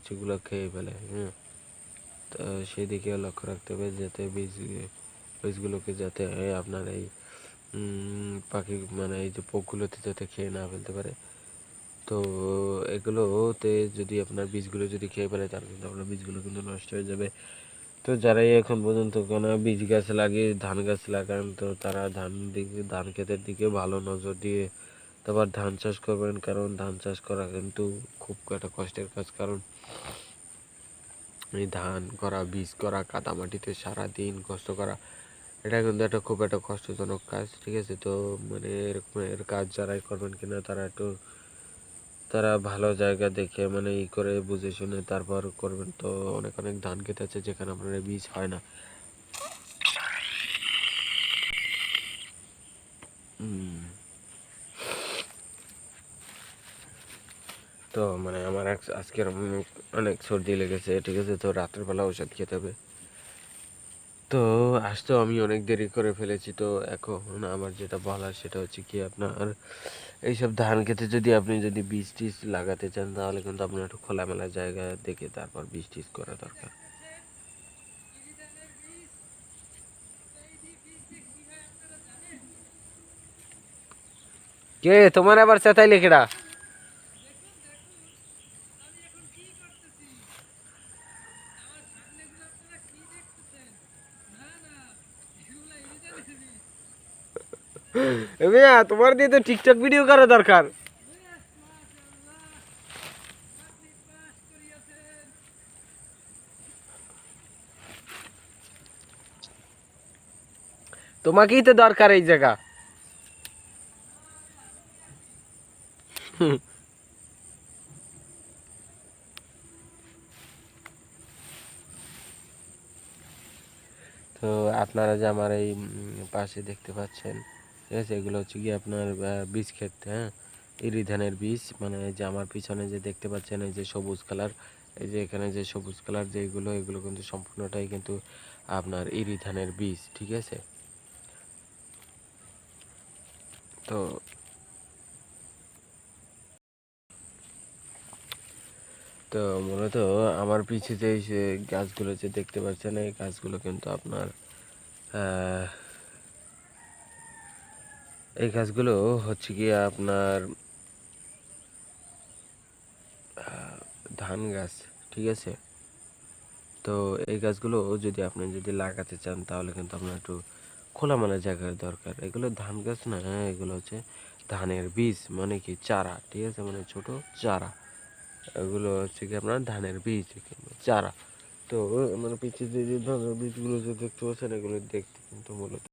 কিছুগুলো খেয়ে ফেলে। হ্যাঁ, তো সেদিকে লক্ষ্য রাখতে হবে যাতে বীজগুলোকে যাতে আপনার এই পাখি মানে এই যে পোকগুলোতে যাতে খেয়ে না ফেলতে পারে। তো এগুলোতে যদি আপনার বীজগুলো যদি খেয়ে ফেলে তাহলে কিন্তু আপনার বীজগুলো কিন্তু নষ্ট হয়ে যাবে। তো যারাই এখন পর্যন্ত কোনো বীজ গাছ লাগিয়ে ধান গাছ লাগান, তো তারা ধান ক্ষেতের দিকে ভালো নজর দিয়ে তারপর ধান চাষ করবেন, কারণ ধান চাষ করা কিন্তু খুব একটা কষ্টের কাজ। কারণ এই ধান করা, বীজ করা, কাদামাটিতে সারাদিন কষ্ট করা, এটা কিন্তু খুব একটা কষ্টজনক কাজ। ঠিক আছে, তো মানে এর কাজ যারাই করবেন কিনা তারা ভালো জায়গা দেখে মানে করে বুঝে শুনে তারপর করবেন। তো অনেক অনেক ধান ক্ষেত আছে যেখানে আপনার বীজ হয় না। তো মানে আমার আজকের অনেক সর্দি লেগেছে। ঠিক আছে, তো রাতের বেলা ওষুধ খেতে হবে। তো আসতেও আমি অনেক দেরি করে ফেলেছি। তো এখন আমার যেটা বলার সেটা হচ্ছে কি, আপনার এইসব ধান খেতে যদি বীজ টিজ লাগাতে চান তাহলে কিন্তু আপনার একটু খোলামেলা জায়গা দেখে তারপর বীজ টিজ করা দরকার। কে তোমার আবার চেতাই লেখেরা? তোমার দিয়ে তো টিকটক ভিডিও করা দরকার। তোমাকেই তো দরকার এই জায়গা। তো আপনারা যে আমার এই পাশে দেখতে পাচ্ছেন, ঠিক আছে, এগুলো হচ্ছে কি আপনার বীজ ক্ষেত। হ্যাঁ, ইরি ধানের বীজ, মানে যে আমার পিছনে যে দেখতে পাচ্ছেন এই যে সবুজ কালার, এই যে এখানে যে সবুজ কালার যেগুলো, এগুলো কিন্তু সম্পূর্ণটাই কিন্তু আপনার ইরি ধানের বীজ। ঠিক আছে, তো তো মূলত আমার পিছে যে এই যে গাছগুলো যে দেখতে পাচ্ছেন, এই গাছগুলো কিন্তু আপনার আহ, এই গাছগুলো হচ্ছে কি আপনার ধান গাছ। ঠিক আছে, তো এই গাছগুলো যদি আপনি লাগাতে চান তাহলে কিন্তু আপনার একটু খোলামেলা জায়গার দরকার। এগুলো ধান গাছ না, হ্যাঁ, এগুলো হচ্ছে ধানের বীজ, মানে কি চারা। ঠিক আছে, মানে ছোট চারা। এগুলো হচ্ছে কি আপনার ধানের বীজ কিংবা চারা। তো মানে পিছিয়ে যে ধানের বীজগুলো যে দেখতে পাচ্ছেন, এগুলো দেখতে কিন্তু মূলত